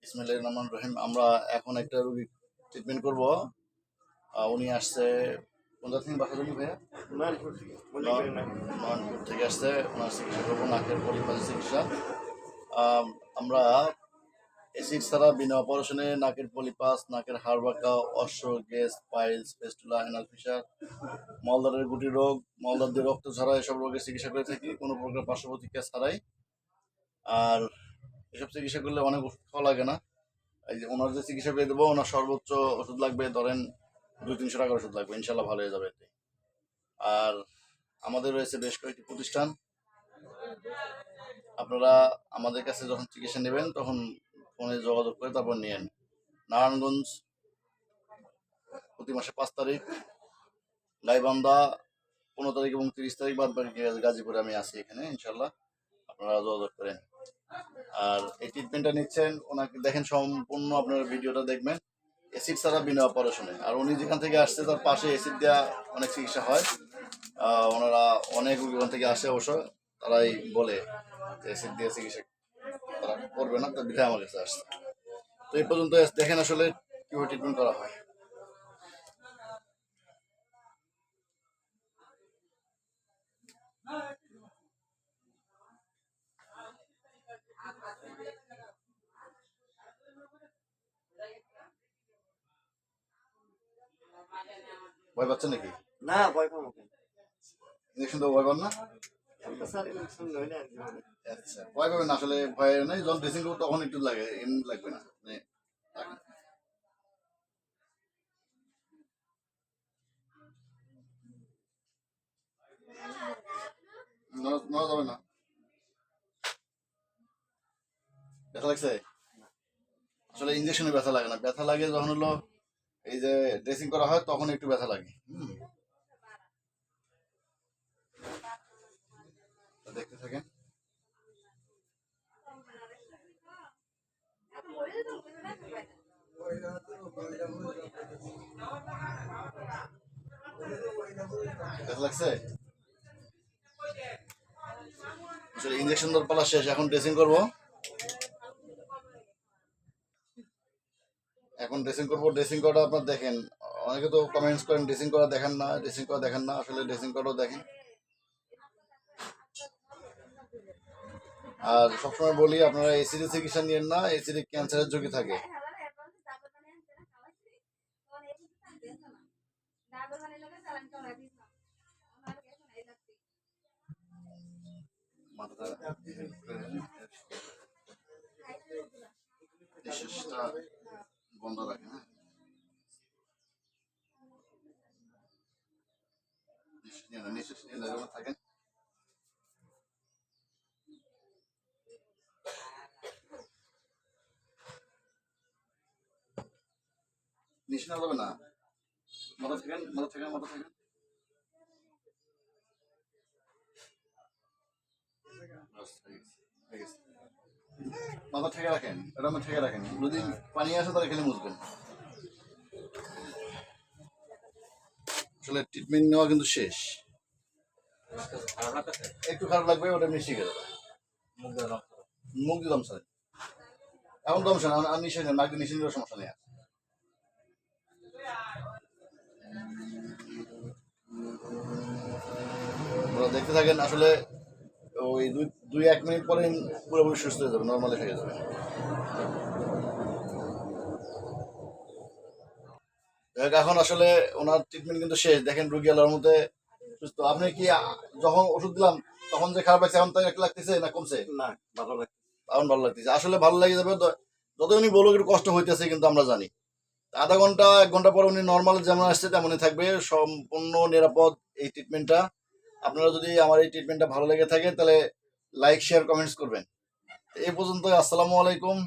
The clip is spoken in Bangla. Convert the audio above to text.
বিসমিল্লাহির রহমানির রহিম। আমরা এখন একটা রোগী ট্রিটমেন্ট করব। উনি আসছে কোন জায়গা থেকে, বাসা থেকে ভাইয়া? নয়নপুর থেকে আসছে। ওনার চিকিৎসা করবো, নাকের পলিপাসের চিকিৎসা। আমরা অ্যাসিড ছাড়া বিনা অপারেশনে নাকের পলিপাস, নাকের হাড় বাঁকা, অশ্ব, gas, piles, fistula, anal fissure, মলদ্বারের গুটি রোগ, মলদ্বার দিয়ে রক্ত ছাড়া এসব রোগের চিকিৎসা করে থাকি কোনো প্রকার পার্শ্ব প্রতিক্রিয়া ছাড়াই। আর এসব চিকিৎসা করলে অনেক ওষুধ খাওয়া লাগে না। এই যে ওনার যে চিকিৎসা করে দেবো, ওনার সর্বোচ্চ ওষুধ লাগবে ধরেন 200-300 টাকার ওষুধ লাগবে, ইনশাল্লাহ ভালো হয়ে যাবে এতে। আর আমাদের রয়েছে বেশ কয়েকটি প্রতিষ্ঠান। আপনারা আমাদের কাছে যখন চিকিৎসা নেবেন তখন ফোনে যোগাযোগ করে তারপর নিয়েন। নারায়ণগঞ্জ প্রতি মাসে 5 তারিখ, গাইবান্ধা 15 তারিখ এবং 30 তারিখ, বাদ বাকি গাজীপুরে আমি আছি এখানে, ইনশাল্লাহ আপনারা যোগাযোগ করেন। আর এই ট্রিটমেন্টটা নিচ্ছেন, ওনাকে দেখেন সম্পূর্ণ আপনার ভিডিওটা দেখবেন, অ্যাসিড ছাড়া বিনা অপারেশনে। আর উনি যেখান থেকে আসছে তার পাশে অ্যাসিড দেওয়া অনেক চিকিৎসা হয়। ওনারা অনেক ওখান থেকে আসে, অবশ্য তারাই বলে অ্যাসিড দিয়ে চিকিৎসা তারা করবে না, তার বিধায় আমার কাছে আসছে। তো এই পর্যন্ত দেখেন আসলে কীভাবে ট্রিটমেন্ট করা হয়। ভয় পাচ্ছেন নাকি? না, ভয় পাবো কেন? ইঞ্জেকশন দেবো, ভয় পান না? স্যার ইলেকশন নয় না। আচ্ছা, ভয় পাবেন না, আসলে ভয় নেই। যখন ড্রেসিং করবো তখন একটু লাগে, এমনি লাগবে না। নড়া যাবে না। ব্যথা লাগছে? আসলে ইঞ্জেকশনে ব্যথা লাগে না, ব্যথা লাগে যখন হলো এই যে ড্রেসিং করা হয় তখন একটু ব্যথা লাগে। দেখতে থাকেন। ব্যথা লাগছে? আসলে ইঞ্জেকশন দেওয়ার পালা শেষ, এখন ড্রেসিং করবো। ড্রেসিং করাটা আপনার দেখেন, অনেকে তো কমেন্টস করেন ড্রেসিং করা দেখেন না, ড্রেসিং করা দেখেন না। আসলে ড্রেসিং করাও দেখেন। আর সবসময় বলি আপনারা এসিডি চিকিৎসা নিয়েন না, এসিডি ক্যান্সারের ঝুঁকি থাকে। নিঃশ্বাসটা বন্ধ রাখেন, হ্যাঁ, নিঃশ্বাস নিয়ে থাকেন। নিঃশ্বাস নেওয়া যাবে না, মাথা থাকেন, মাথা থাকেন, মাথা থাকেন। মাথা ঠেকে রাখেন, এটা ঠেকে রাখেন। যদি পানি আসে তাহলে এখানে মুছবেন। আসলে ট্রিটমেন্ট নেওয়া কিন্তু শেষ। একটু খারাপ লাগবে, ওটা মিশিয়ে গেল। মুখ দিলাম স্যার, এখন তো সমস্যা না, নিশ্চয় নেই, নাক নিশ্চয় নেওয়ার সমস্যা নেই। দেখতে থাকেন, আসলে ওই 2-1 মিনিট পরে পুরোপুরি সুস্থ হয়ে যাবে, নর্মালি হয়ে যাবে। এখন আসলে ওনার ট্রিটমেন্ট কিন্তু শেষ। দেখেন রুগী আল্লাহর মধ্যে সুস্থ। আপনি কি যখন ওষুধ দিলাম তখন যে খারাপ লাগছে, এখন তাই একটা লাগতেছে না কমছে? না, ভালো লাগছে, এখন ভালো লাগতেছে। আসলে ভালো লেগে যাবে, যত উনি বলুক একটু কষ্ট হইতেছে, কিন্তু আমরা জানি আধা ঘন্টা 1 ঘন্টা পরে উনি নর্মাল যেমন আসছে তেমনই থাকবে, সম্পূর্ণ নিরাপদ এই ট্রিটমেন্টটা। আপনারা যদি আমার এই ট্রিটমেন্টটা ভালো লেগে থাকে তাহলে লাইক, শেয়ার, কমেন্টস করবেন। এই পর্যন্ত, আসসালামু আলাইকুম।